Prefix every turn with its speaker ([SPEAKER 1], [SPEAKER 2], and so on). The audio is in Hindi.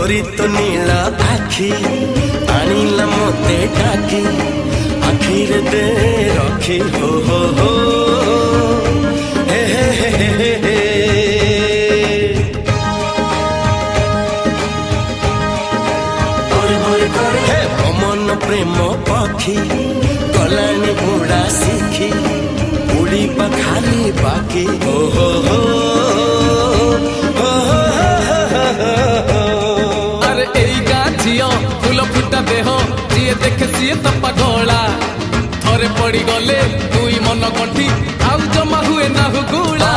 [SPEAKER 1] तोरी तो नीला आखी आनिला मोते डाकी आखिर दे रखी हो हे हे हे हे हे हे मन प्रेम पक्षी गलानी उड़ा सीखी उड़ी खाली बाकी हो
[SPEAKER 2] अरे एई गाछियो फूल फुटा देह जिए देखे सीए तो पगला थरे पड़ी गले दुई मन कंठी आउ जमा हुए ना हुगुला।